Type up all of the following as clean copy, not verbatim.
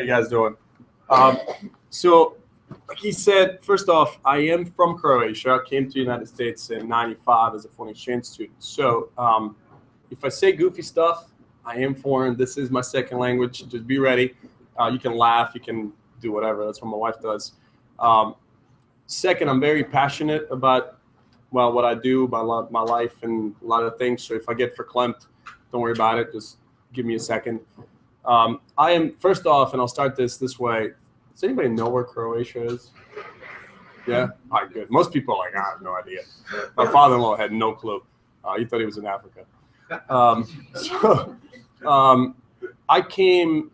guys doing? So, like he said, first off, I am from Croatia. I came to the United States in '95 as a foreign exchange student. So, if I say goofy stuff, I am foreign. This is my second language. Just be ready. You can laugh. You can do whatever. That's what my wife does. Second, I'm very passionate about, well, what I do, about my life and a lot of things. So if I get verklempt, don't worry about it. Just give me a second. I am, first off, and I'll start this way. Does anybody know where Croatia is? Yeah? All right, good. Most people are like, I have no idea. My father-in-law had no clue. He thought he was in Africa. I came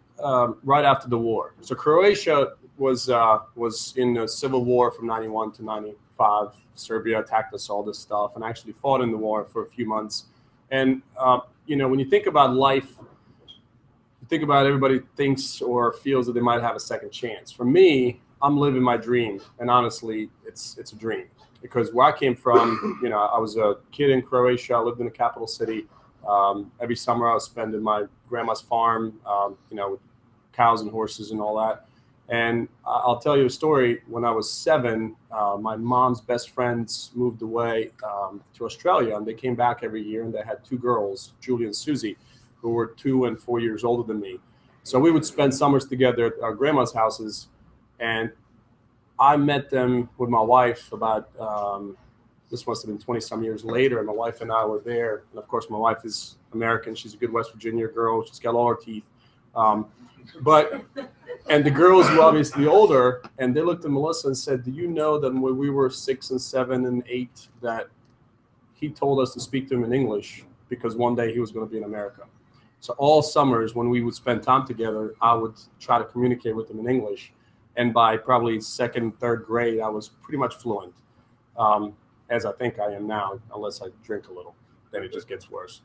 right after the war. So Croatia was in the civil war from '91 to '95. Serbia attacked us, all this stuff, and I actually fought in the war for a few months. And you know, when you think about life, you think about everybody thinks or feels that they might have a second chance. For me, I'm living my dream, and honestly, it's a dream, because where I came from, you know, I was a kid in Croatia. I lived in the capital city. Every summer I was spending my grandma's farm, you know, with cows and horses and all that. And I'll tell you a story. When I was 7, my mom's best friends moved away to Australia, and they came back every year, and they had 2 girls, Julie and Susie, who were 2 and 4 years older than me. So we would spend summers together at our grandma's houses, and I met them with my wife about, this must have been 20-some years later, and my wife and I were there. And of course, my wife is American. She's a good West Virginia girl. She's got all her teeth. And the girls were obviously older, and they looked at Melissa and said, do you know that when we were 6 and 7 and 8, that he told us to speak to him in English because one day he was going to be in America? So all summers when we would spend time together, I would try to communicate with him in English. And by probably 2nd, 3rd grade, I was pretty much fluent, as I think I am now, unless I drink a little. Then it just gets worse.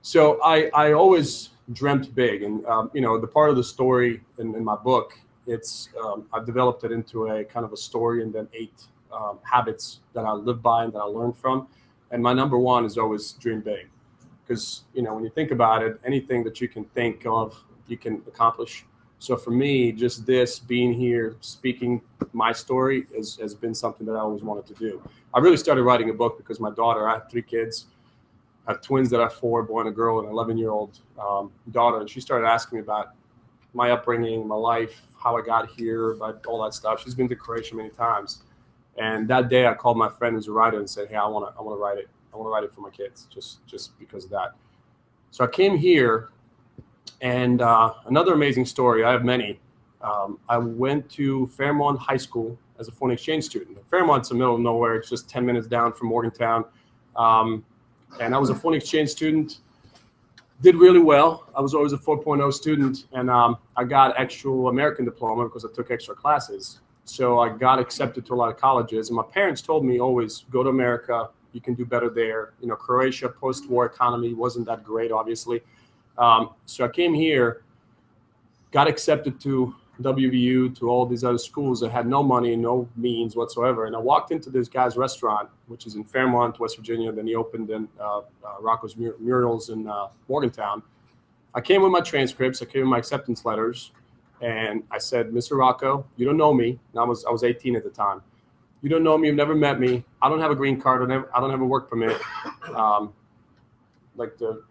So I always dreamt big, and you know, the part of the story in my book, it's I've developed it into a kind of a story, and then 8 habits that I live by and that I learned from. And my number 1 is always dream big, because you know, when you think about it, anything that you can think of, you can accomplish. So for me, just this being here, speaking my story has been something that I always wanted to do. I really started writing a book because my daughter, I have 3 kids. I have twins that are 4, a boy and a girl, and an 11-year-old daughter. And she started asking me about my upbringing, my life, how I got here, about all that stuff. She's been to Croatia many times. And that day I called my friend who's a writer and said, hey, I want to write it. I want to write it for my kids, just because of that. So I came here, and another amazing story. I have many. I went to Fairmont High School as a foreign exchange student. Fairmont's in the middle of nowhere. It's just 10 minutes down from Morgantown. And I was a foreign exchange student, did really well. I was always a 4.0 student, and I got actual American diploma because I took extra classes. So I got accepted to a lot of colleges, and my parents told me always, go to America, you can do better there. You know, Croatia, post-war economy wasn't that great, obviously. So I came here, got accepted to WVU, to all these other schools that had no money, no means whatsoever. And I walked into this guy's restaurant, which is in Fairmont, West Virginia. Then he opened in Rocco's Murals in Morgantown. I came with my transcripts. I came with my acceptance letters. And I said, Mr. Rocco, you don't know me. And I was 18 at the time. You don't know me. You've never met me. I don't have a green card. I don't have a work permit. Like the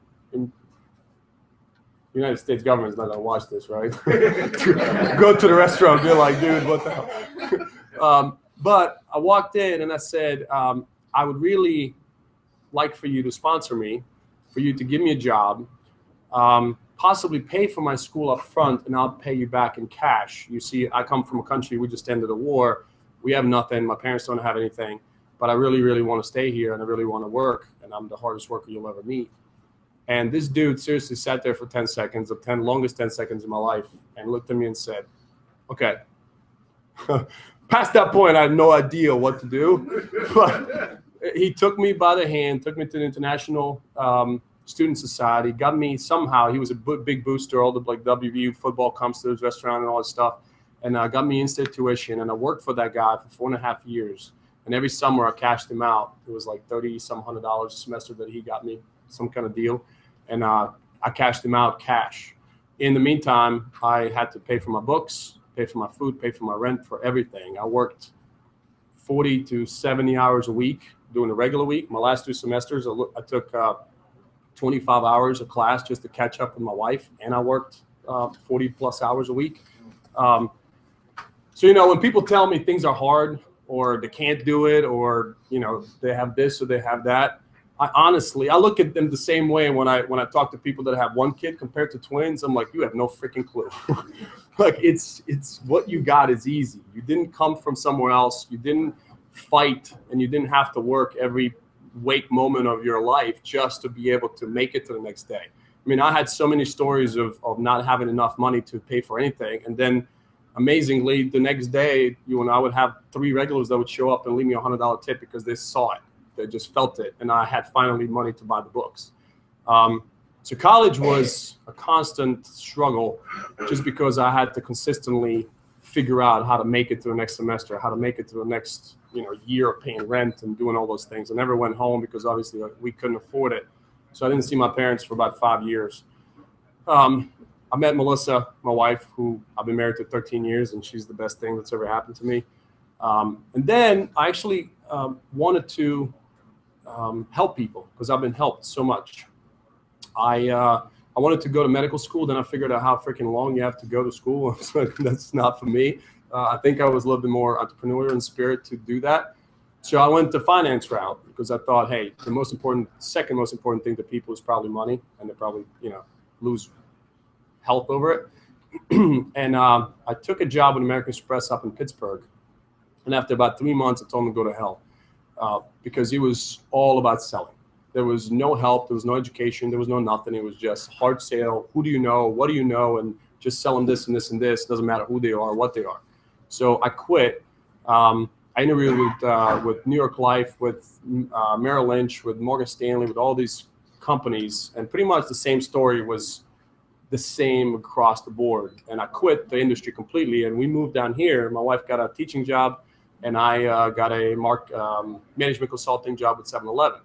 United States government is not going to watch this, right? Go to the restaurant and be like, dude, what the hell? But I walked in and I said, I would really like for you to sponsor me, for you to give me a job, possibly pay for my school up front, and I'll pay you back in cash. You see, I come from a country, we just ended a war. We have nothing. My parents don't have anything. But I really, really want to stay here, and I really want to work, and I'm the hardest worker you'll ever meet. And this dude seriously sat there for 10 seconds, the longest 10 seconds of my life, and looked at me and said, okay. Past that point, I had no idea what to do. But he took me by the hand, took me to the International Student Society, got me somehow. He was a big booster. All the like WVU football comes to his restaurant and all this stuff. And got me in-state tuition. And I worked for that guy for 4.5 years. And every summer I cashed him out. It was like $30-some $100 a semester that he got me, some kind of deal. And I cashed him out cash. In the meantime, I had to pay for my books, pay for my food, pay for my rent, for everything. I worked 40 to 70 hours a week during the regular week. My last 2 semesters, I took 25 hours of class just to catch up with my wife, and I worked 40 plus hours a week. So, you know, when people tell me things are hard or they can't do it, or, you know, they have this or they have that, I look at them the same way when I talk to people that have one kid compared to twins. I'm like, you have no freaking clue. Like, it's what you got is easy. You didn't come from somewhere else. You didn't fight, and you didn't have to work every wake moment of your life just to be able to make it to the next day. I mean, I had so many stories of not having enough money to pay for anything, and then amazingly, the next day, you and I would have 3 regulars that would show up and leave me a $100 tip because they saw it. They just felt it, and I had finally money to buy the books. So college was a constant struggle, just because I had to consistently figure out how to make it to the next semester, how to make it to the next, you know, year of paying rent and doing all those things. I never went home because obviously we couldn't afford it. So I didn't see my parents for about 5 years. I met Melissa, my wife, who I've been married to 13 years, and she's the best thing that's ever happened to me. And then I actually wanted to help people, because I've been helped so much. I wanted to go to medical school. Then I figured out how freaking long you have to go to school. So that's not for me. I think I was a little bit more entrepreneurial in spirit to do that. So I went the finance route because I thought, hey, the second most important thing to people is probably money, and they probably, you know, lose health over it. And I took a job with American Express up in Pittsburgh. And after about 3 months, I told them to go to hell, because it was all about selling. There was no help. There was no education. There was no nothing. It was just hard sale. Who do you know? What do you know? And just sell them this and this and this. It doesn't matter who they are or what they are. So I quit. I interviewed with New York Life, with Merrill Lynch, with Morgan Stanley, with all these companies. And pretty much the same story was the same across the board. And I quit the industry completely. And we moved down here. My wife got a teaching job, and I got a management consulting job with 7-Eleven.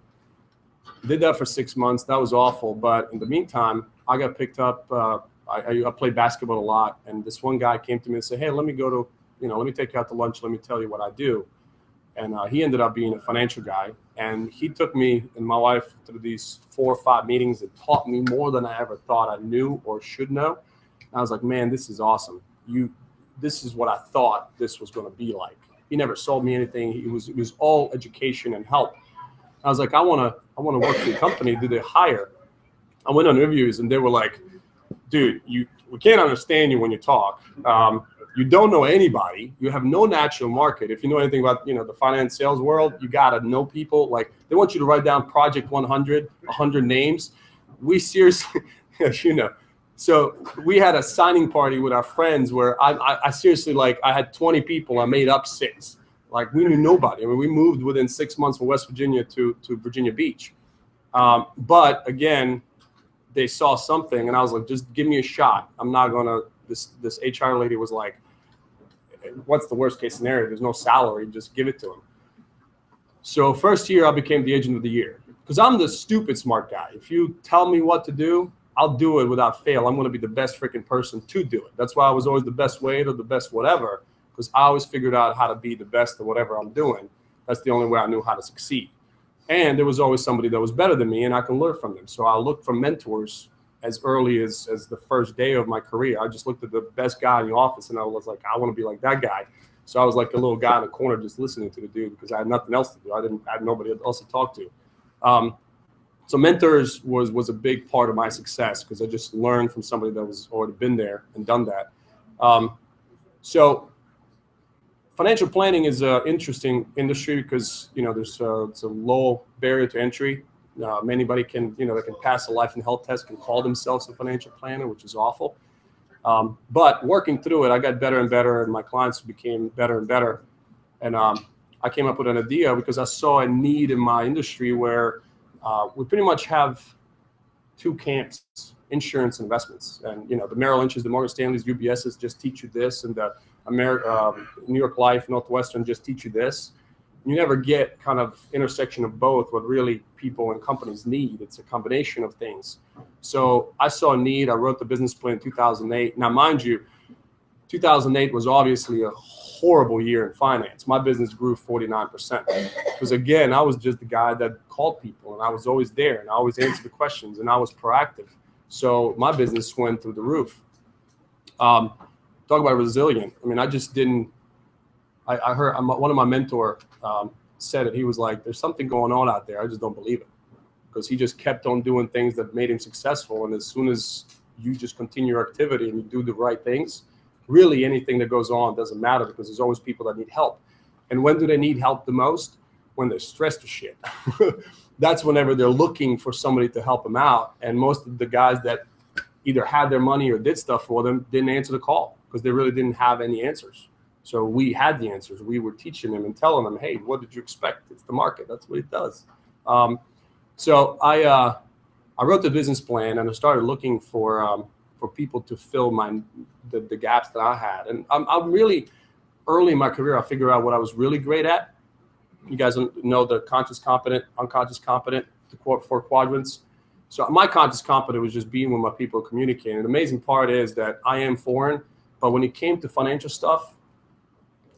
Did that for 6 months. That was awful. But in the meantime, I got picked up. I played basketball a lot. And this one guy came to me and said, hey, let me take you out to lunch. Let me tell you what I do. And he ended up being a financial guy. And he took me and my wife to these 4 or 5 meetings that taught me more than I ever thought I knew or should know. And I was like, man, this is awesome. This is what I thought this was going to be like. He never sold me anything. It was all education and help. I was like, I want to work for your company. Do they hire? I went on interviews, and they were like, dude, we can't understand you when you talk. You don't know anybody. You have no natural market. If you know anything about, the finance sales world, you got to know people. Like, they want you to write down Project 100, 100 names. We seriously, So we had a signing party with our friends where I seriously, like, I had 20 people. I made up 6. Like, we knew nobody. I mean, we moved within 6 months from West Virginia to Virginia Beach. But again, they saw something, and I was like, just give me a shot. I'm not going to, this HR lady was like, what's the worst case scenario? There's no salary. Just give it to him. So first year, I became the agent of the year, because I'm the stupid smart guy. If you tell me what to do, I'll do it without fail. I'm going to be the best freaking person to do it. That's why I was always the best weight or the best whatever, because I always figured out how to be the best at whatever I'm doing. That's the only way I knew how to succeed. And there was always somebody that was better than me, and I can learn from them. So I looked for mentors as early as the first day of my career. I just looked at the best guy in the office, and I was like, I want to be like that guy. So I was like a little guy in the corner just listening to the dude, because I had nothing else to do. I had nobody else to talk to. So mentors was a big part of my success, because I just learned from somebody that was already been there and done that. So financial planning is an interesting industry, because it's a low barrier to entry. Anybody can they can pass a life and health test, can call themselves a financial planner, which is awful. But working through it, I got better and better, and my clients became better and better. And I came up with an idea because I saw a need in my industry where we pretty much have 2 camps: insurance and investments. And the Merrill Lynch's, the Morgan Stanley's, UBS's just teach you this, and the New York Life, Northwestern just teach you this. you never get kind of intersection of both, what really people and companies need. It's a combination of things. So I saw a need. I wrote the business plan in 2008. Now, mind you, 2008 was obviously a horrible year in finance. My business grew 49% because, again, I was just the guy that called people, and I was always there, and I always answered the questions, and I was proactive. So my business went through the roof. Talk about resilient. I mean, I just didn't. I heard one of my mentor said it. He was like, "There's something going on out there. I just don't believe it," because he just kept on doing things that made him successful. And as soon as you just continue your activity and you do the right things, really anything that goes on doesn't matter, because there's always people that need help. And when do they need help the most? When they're stressed to shit. That's whenever they're looking for somebody to help them out. And most of the guys that either had their money or did stuff for them didn't answer the call because they really didn't have any answers. So we had the answers. We were teaching them and telling them, hey, what did you expect? It's the market. That's what it does. So I wrote the business plan, and I started looking for people to fill the gaps that I had. And I'm really early in my career, I figured out what I was really great at. You guys know the conscious competent, unconscious competent, the 4 quadrants. So my conscious competent was just being with my people, communicating. The amazing part is that I am foreign, but when it came to financial stuff,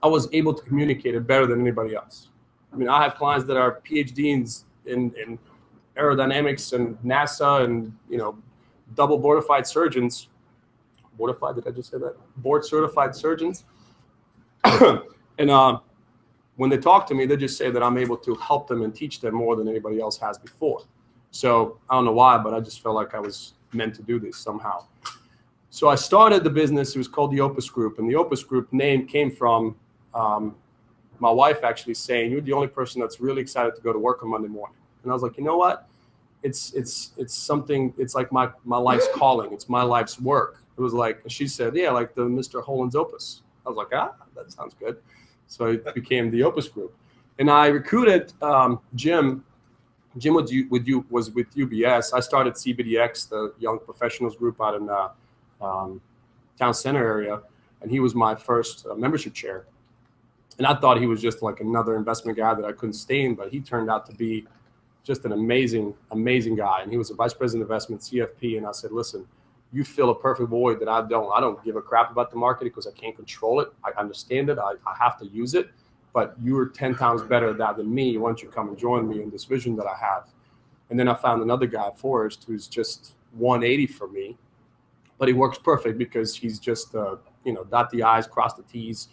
I was able to communicate it better than anybody else. I mean, I have clients that are PhDs in aerodynamics and NASA and, double board-certified surgeons. Board-certified, did I just say that? Board-certified surgeons. And when they talk to me, they just say that I'm able to help them and teach them more than anybody else has before. So I don't know why, but I just felt like I was meant to do this somehow. So I started the business. It was called the Opus Group. And the Opus Group name came from my wife actually saying, you're the only person that's really excited to go to work on Monday morning. And I was like, you know what? It's something, it's like my life's calling. It's my life's work. It was like, she said, yeah, like the Mr. Holland's Opus. I was like, that sounds good. So it became the Opus Group. And I recruited Jim. Jim was with UBS. I started CBDX, the Young Professionals Group out in Town Center area. And he was my first membership chair. And I thought he was just like another investment guy that I couldn't stand, but he turned out to be just an amazing, amazing guy. And he was a vice president of investment, CFP. And I said, listen, you fill a perfect void that I don't. I don't give a crap about the market because I can't control it. I understand it. I have to use it. But you're 10 times better at that than me. Why don't you come and join me in this vision that I have? And then I found another guy, Forrest, who's just 180 for me. But he works perfect because he's just, dot the I's, cross the T's,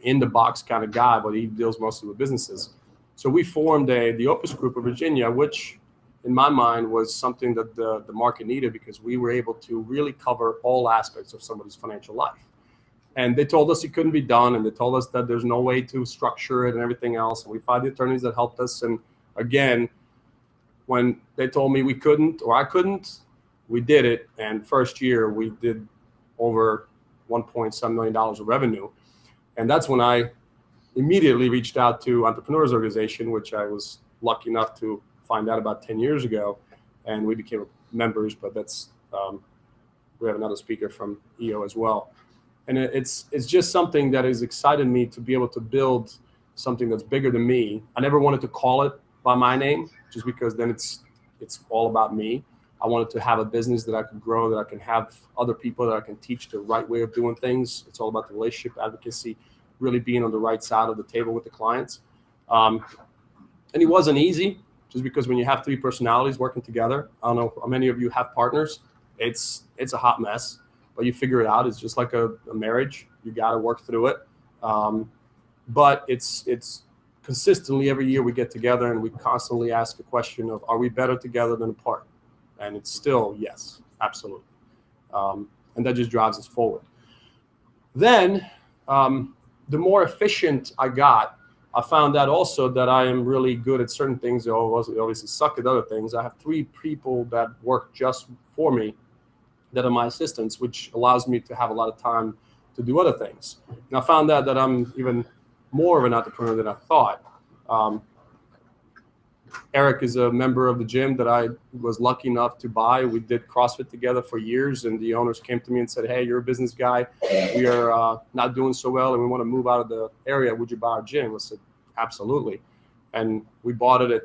in the box kind of guy, but he deals mostly with businesses. So we formed the Opus Group of Virginia, which in my mind was something that the market needed, because we were able to really cover all aspects of somebody's financial life. And they told us it couldn't be done, and they told us that there's no way to structure it and everything else. And we found the attorneys that helped us. And again, when they told me we couldn't or I couldn't, we did it. And first year we did over $1.7 million of revenue. And that's when I immediately reached out to Entrepreneurs Organization, which I was lucky enough to find out about 10 years ago. And we became members, but that's, we have another speaker from EO as well. And it's just something that has excited me to be able to build something that's bigger than me. I never wanted to call it by my name, just because then it's all about me. I wanted to have a business that I could grow, that I can have other people that I can teach the right way of doing things. It's all about the relationship advocacy, really being on the right side of the table with the clients. And it wasn't easy, just because when you have 3 personalities working together, I don't know how many of you have partners. It's a hot mess, but you figure it out. It's just like a marriage. You got to work through it. But it's consistently every year we get together and we constantly ask the question of, are we better together than apart? And it's still, yes, absolutely. And that just drives us forward. Then the more efficient I got, I found out also that I am really good at certain things. I obviously suck at other things. I have 3 people that work just for me that are my assistants, which allows me to have a lot of time to do other things. And I found out that I'm even more of an entrepreneur than I thought. Eric is a member of the gym that I was lucky enough to buy. We did CrossFit together for years, and the owners came to me and said, hey, you're a business guy. We are not doing so well, and we want to move out of the area. Would you buy our gym? I said, absolutely. and we bought it at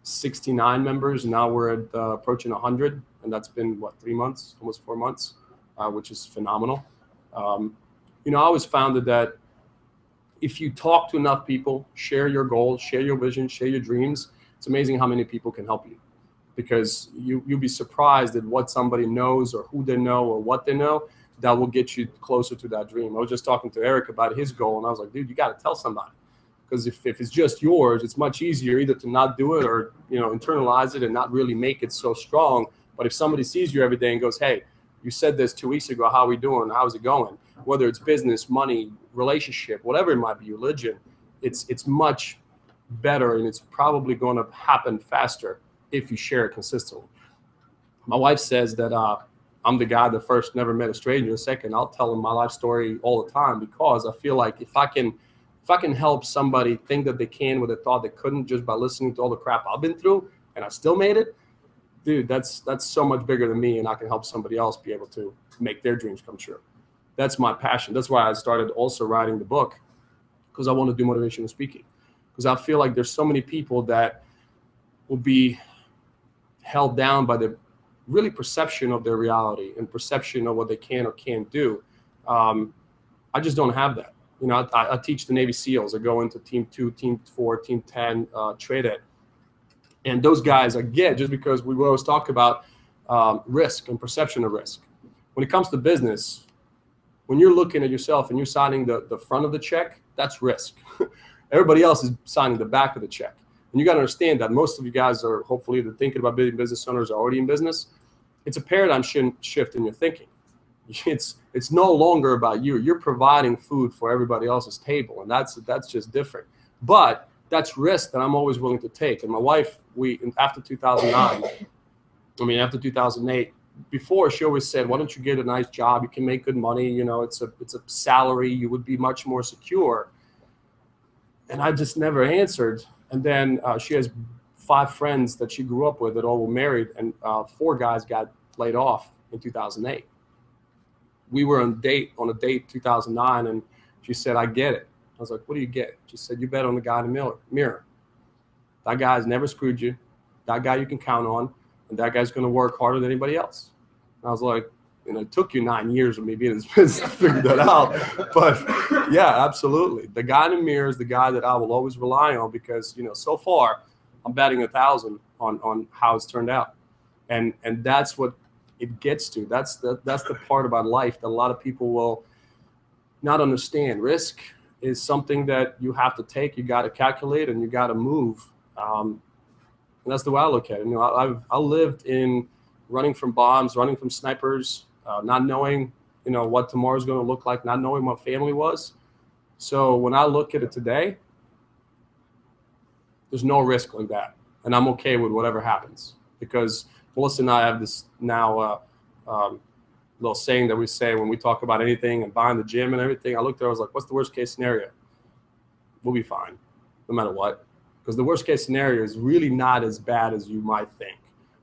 69 members. Now we're at approaching 100, and that's been what, 3 months, almost 4 months, which is phenomenal. You know, I always found that if you talk to enough people, share your goals, share your vision, share your dreams, it's amazing how many people can help you, because you'll be surprised at what somebody knows or who they know or what they know that will get you closer to that dream. I was just talking to Eric about his goal, and I was like, dude, you got to tell somebody, because if it's just yours, it's much easier either to not do it or, you know, internalize it and not really make it so strong. But if somebody sees you every day and goes, hey, you said this 2 weeks ago, how are we doing? How's it going? Whether it's business, money, relationship, whatever it might be, religion, it's much better, and it's probably going to happen faster if you share it consistently. My wife says that I'm the guy that first never met a stranger. Second, I'll tell them my life story all the time, because I feel like if I can help somebody think that they can with a thought they couldn't, just by listening to all the crap I've been through and I still made it, dude, that's so much bigger than me, and I can help somebody else be able to make their dreams come true. That's my passion. That's why I started also writing the book, because I want to do motivational speaking, because I feel like there's so many people that will be held down by the really perception of their reality and perception of what they can or can't do. I just don't have that. You know, I teach the Navy SEALs. I go into Team 2, Team 4, Team 10, trade it. And those guys, I get, just because we always talk about risk and perception of risk. When it comes to business, when you're looking at yourself and you're signing the front of the check, that's risk. Everybody else is signing the back of the check. And you got to understand that most of you guys are hopefully either thinking about being business owners or already in business. It's a paradigm shift in your thinking. It's no longer about you. You're providing food for everybody else's table, and that's just different. But that's risk that I'm always willing to take. And my wife, after 2008, before, she always said, why don't you get a nice job? You can make good money. You know, it's a salary. You would be much more secure. And I just never answered. And then she has 5 friends that she grew up with that all were married, and 4 guys got laid off in 2008. We were on a date 2009, and she said, I get it. I was like, what do you get? She said, you bet on the guy in the mirror. That guy's never screwed you. That guy you can count on, and that guy's going to work harder than anybody else. And I was like, you know, it took you 9 years of me being in this business to figure that out. But yeah, absolutely. The guy in the mirror is the guy that I will always rely on, because, you know, so far I'm batting 1,000 on how it's turned out. And that's what it gets to. That's the part about life that a lot of people will not understand. Risk is something that you have to take. You got to calculate, and you got to move. And that's the way I look at it. You know, I lived in running from bombs, running from snipers, not knowing, you know, what tomorrow's going to look like, not knowing what family was. So when I look at it today, there's no risk like that, and I'm okay with whatever happens, because Melissa and I have this now little saying that we say when we talk about anything and buying the gym and everything. I looked there, I was like, what's the worst case scenario? We'll be fine, no matter what. Because the worst case scenario is really not as bad as you might think.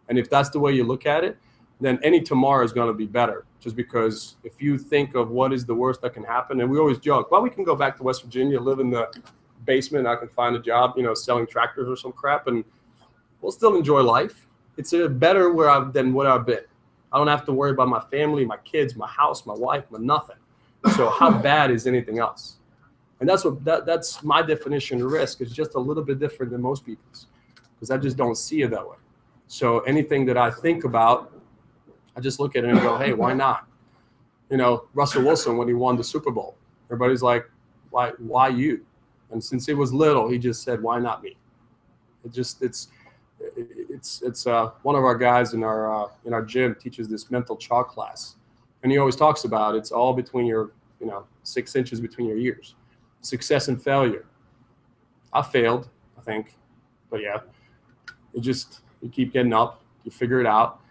And if that's the way you look at it, then any tomorrow is going to be better. Just because if you think of what is the worst that can happen, and we always joke, well, we can go back to West Virginia, live in the basement, I can find a job, you know, selling tractors or some crap, and we'll still enjoy life. It's better than where I've been. I don't have to worry about my family, my kids, my house, my wife, my nothing. So how bad is anything else? And that's my definition of risk. It's just a little bit different than most people's, because I just don't see it that way. So anything that I think about, I just look at it and go, hey, why not? You know, Russell Wilson, when he won the Super Bowl, everybody's like, why you? And since he was little, he just said, why not me? It's one of our guys in our gym teaches this mental chalk class, and he always talks about it's all between your, 6 inches between your ears. Success and failure. I failed, I think, but yeah, you keep getting up, you figure it out.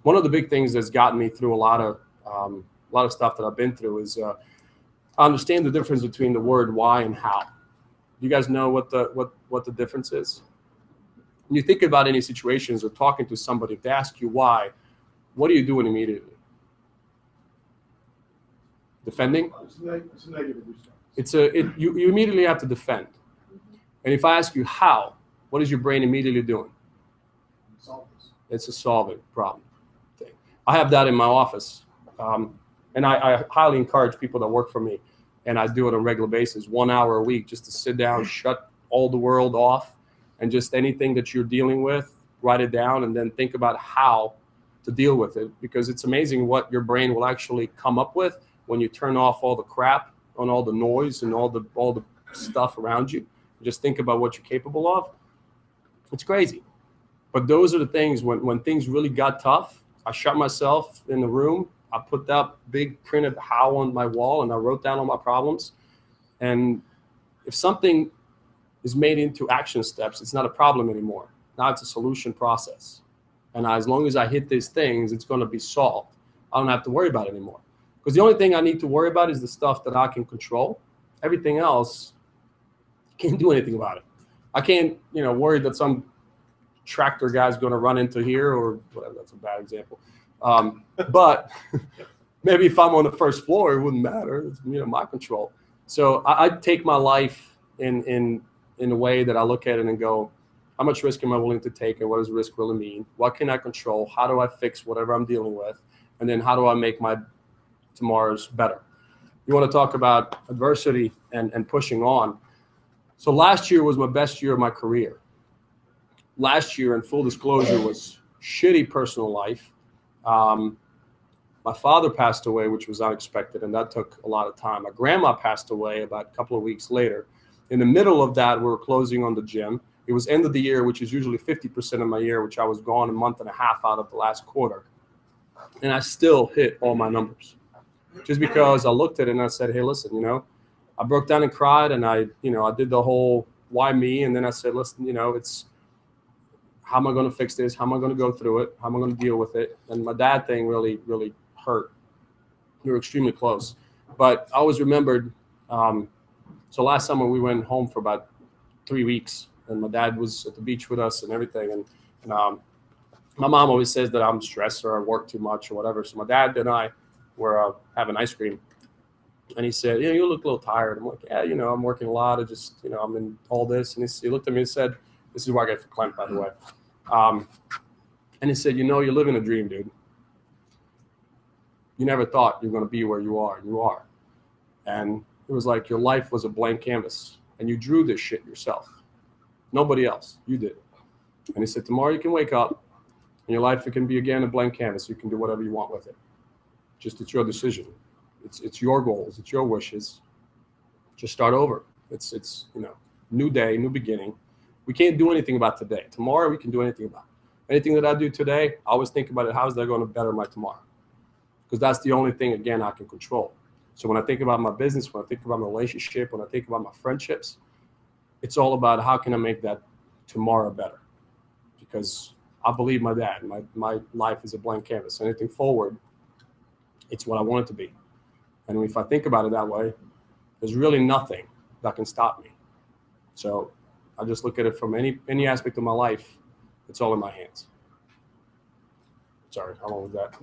One of the big things that's gotten me through a lot of stuff that I've been through is I understand the difference between the word why and how. You guys know what the difference is? When you think about any situations or talking to somebody, if they ask you why, what are you doing immediately? Defending? It's a negative response. You immediately have to defend. And if I ask you how, what is your brain immediately doing? It's a solving problem thing. I have that in my office. And I highly encourage people that work for me, and I do it on a regular basis, 1 hour a week, just to sit down, shut all the world off, and just anything that you're dealing with, write it down, and then think about how to deal with it. Because it's amazing what your brain will actually come up with when you turn off all the crap and all the noise and all the stuff around you. Just think about what you're capable of. It's crazy. But those are the things, when things really got tough, I shut myself in the room. I put that big printed how on my wall, and I wrote down all my problems. And if something is made into action steps, it's not a problem anymore. Now it's a solution process. And as long as I hit these things, it's going to be solved. I don't have to worry about it anymore. Because the only thing I need to worry about is the stuff that I can control. Everything else, I can't do anything about it. I can't, worry that some tractor guy's going to run into here or whatever. That's a bad example. But maybe if I'm on the first floor, it wouldn't matter. It's my control. So I take my life in a way that I look at it and go, how much risk am I willing to take, and what does risk really mean? What can I control? How do I fix whatever I'm dealing with? And then how do I make my tomorrows better? You want to talk about adversity and pushing on. So last year was my best year of my career. Last year, in full disclosure, was shitty personal life. My father passed away, which was unexpected, and that took a lot of time. My grandma passed away about a couple of weeks later. In the middle of that, we were closing on the gym. It was end of the year, which is usually 50% of my year, which I was gone a month and a half out of the last quarter. And I still hit all my numbers. Just because I looked at it and I said, hey, listen, I broke down and cried, and I did the whole why me? And then I said, listen, it's how am I going to fix this? How am I going to go through it? How am I going to deal with it? And my dad thing really, really hurt. We were extremely close. But I always remembered, so last summer we went home for about 3 weeks, and my dad was at the beach with us and everything. And my mom always says that I'm stressed or I work too much or whatever. So my dad and I were having ice cream. And he said, you look a little tired. I'm like, yeah, I'm working a lot. I'm in all this. And he looked at me and said, this is where I get verklempt, by the way. And he said, you're living a dream, dude. You never thought you were going to be where you are, and you are. And it was like your life was a blank canvas, and you drew this shit yourself. Nobody else. You did. And he said, tomorrow you can wake up, and your life, it can be again a blank canvas. You can do whatever you want with it. Just it's your decision. It's your goals. It's your wishes. Just start over. It's new day, new beginning. We can't do anything about today. Tomorrow we can do anything about it. Anything that I do today, I always think about it. How is that going to better my tomorrow? Because that's the only thing, again, I can control. So when I think about my business, when I think about my relationship, when I think about my friendships, it's all about how can I make that tomorrow better? Because I believe my dad. My life is a blank canvas. Anything forward, it's what I want it to be. And if I think about it that way, there's really nothing that can stop me. So I just look at it from any aspect of my life. It's all in my hands. Sorry, how long was that?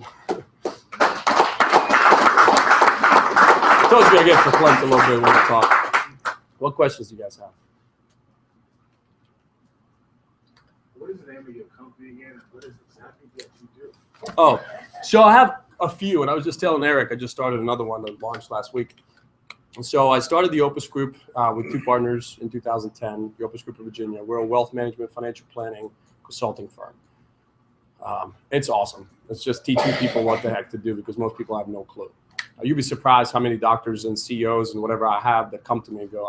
I told you I get verklempt a little bit when I talk. What questions do you guys have? What is the name of your company again, and what is exactly that you do? Oh, so I have a few, and I was just telling Eric, I just started another one that launched last week. And so I started the Opus Group with 2 partners in 2010, the Opus Group of Virginia. We're a wealth management, financial planning consulting firm. It's awesome. It's just teaching people what the heck to do, because most people have no clue. You'd be surprised how many doctors and CEOs and whatever I have that come to me and go,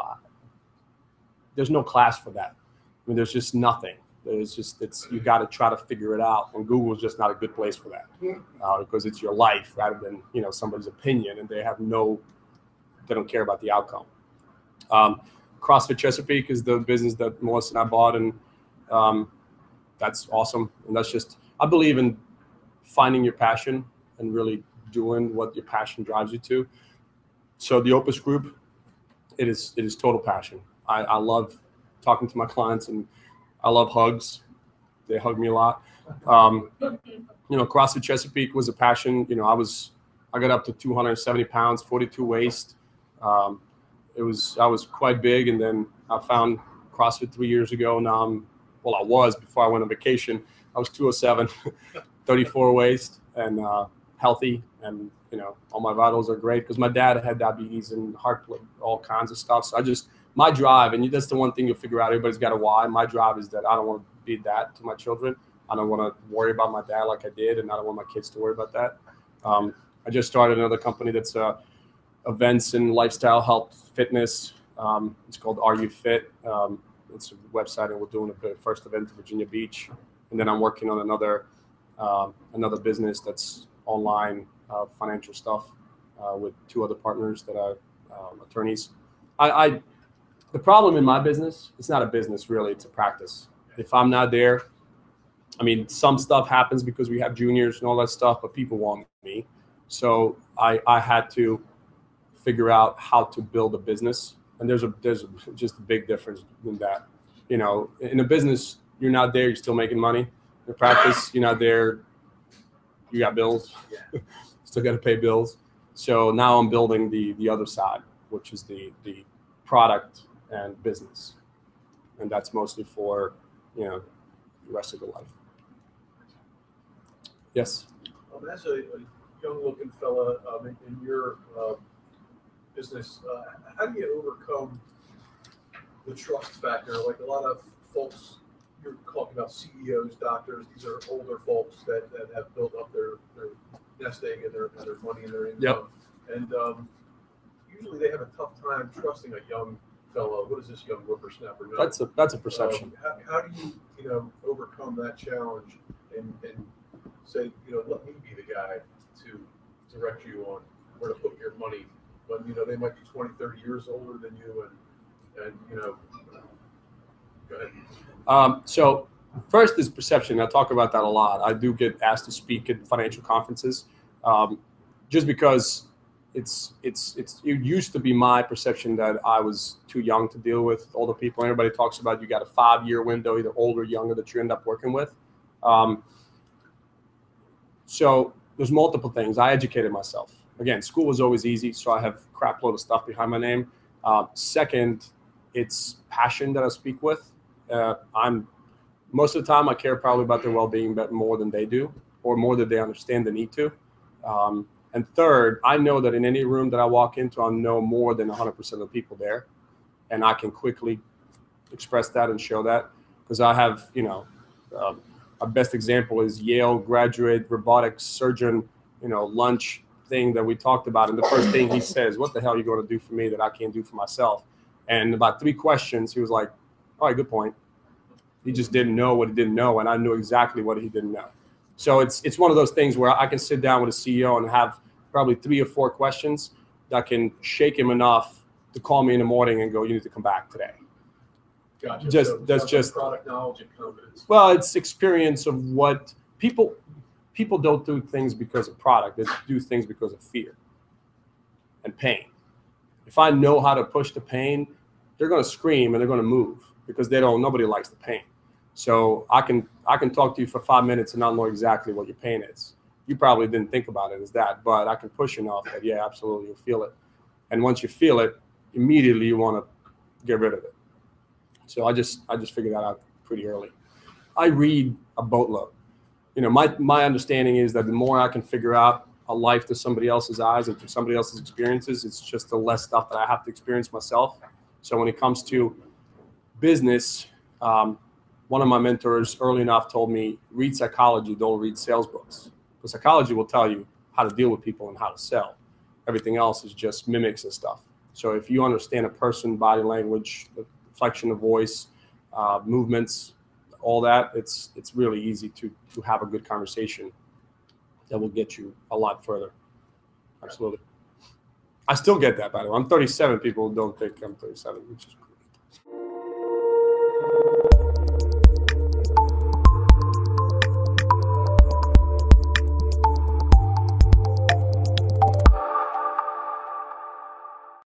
there's no class for that. I mean, there's just nothing. You got to try to figure it out. And Google is just not a good place for that because it's your life rather than, somebody's opinion, and they don't care about the outcome. CrossFit Chesapeake is the business that Melissa and I bought, and that's awesome. And that's just, I believe in finding your passion and really doing what your passion drives you to. So the Opus Group, it is total passion. I love talking to my clients, and I love hugs. They hug me a lot. CrossFit Chesapeake was a passion. I got up to 270 pounds, 42 waist. I was quite big, and then I found CrossFit 3 years ago. Now I was before I went on vacation. I was 207, 34 waist, and healthy, and all my vitals are great because my dad had diabetes and heart, all kinds of stuff. So my drive, and that's the one thing you'll figure out. Everybody's got a why. My drive is that I don't want to be that to my children. I don't want to worry about my dad like I did, and I don't want my kids to worry about that. I just started another company that's events and lifestyle health fitness. It's called Are You Fit? It's a website, and we're doing the first event in Virginia Beach. And then I'm working on another business that's online financial stuff with 2 other partners that are attorneys. The problem in my business, it's not a business really, it's a practice. If I'm not there, I mean, some stuff happens because we have juniors and all that stuff, but people want me. So I had to figure out how to build a business. And there's just a big difference in that. In a business, you're not there, you're still making money. In practice, you're not there, you got bills. Still got to pay bills. So now I'm building the other side, which is the product and business. And that's mostly for, the rest of the life. Yes? As a young-looking fella in your business, how do you overcome the trust factor? Like a lot of folks, you're talking about CEOs, doctors, these are older folks that have built up their nest egg and their money and their income. Yep. And usually they have a tough time trusting a young fellow. What is this young whippersnapper know? That's a perception. How do you overcome that challenge and say, let me be the guy to direct you on where to put your money when they might be 20, 30 years older than you, and go ahead. So first is perception. I talk about that a lot. I do get asked to speak at financial conferences, just because it used to be my perception that I was too young to deal with older people. Everybody talks about you got a 5-year window, either older or younger, that you end up working with. So there's multiple things. I educated myself. Again, school was always easy, so I have a crap load of stuff behind my name. Second, it's passion that I speak with. Most of the time I care probably about their well-being, but more than they do, or more than they understand the need to. And third, I know that in any room that I walk into, I know more than 100% of the people there, and I can quickly express that and show that, because I have, our best example is Yale graduate robotics surgeon, lunch thing that we talked about, and the first thing he says, "What the hell are you going to do for me that I can't do for myself?" And about 3 questions, he was like, "All right, good point." He just didn't know what he didn't know, and I knew exactly what he didn't know. So it's one of those things where I can sit down with a CEO and have probably 3 or 4 questions that can shake him enough to call me in the morning and go, "You need to come back today." Gotcha. That's just product knowledge and confidence. Well, it's experience of what people don't do things because of product. They do things because of fear and pain. If I know how to push the pain, they're going to scream and they're going to move because nobody likes the pain. So I can talk to you for 5 minutes and not know exactly what your pain is. You probably didn't think about it as that, but I can push enough that, yeah, absolutely, you'll feel it. And once you feel it, immediately you want to get rid of it. So I just figured that out pretty early. I read a boatload. My understanding is that the more I can figure out a life through somebody else's eyes and through somebody else's experiences, it's just the less stuff that I have to experience myself. So when it comes to business, one of my mentors early enough told me, read psychology, don't read sales books. Because psychology will tell you how to deal with people and how to sell. Everything else is just mimics and stuff. So if you understand a person, body language, the inflection of voice, movements, all that, it's really easy to have a good conversation that will get you a lot further. Absolutely. I still get that, by the way. I'm 37. People don't think I'm 37, which is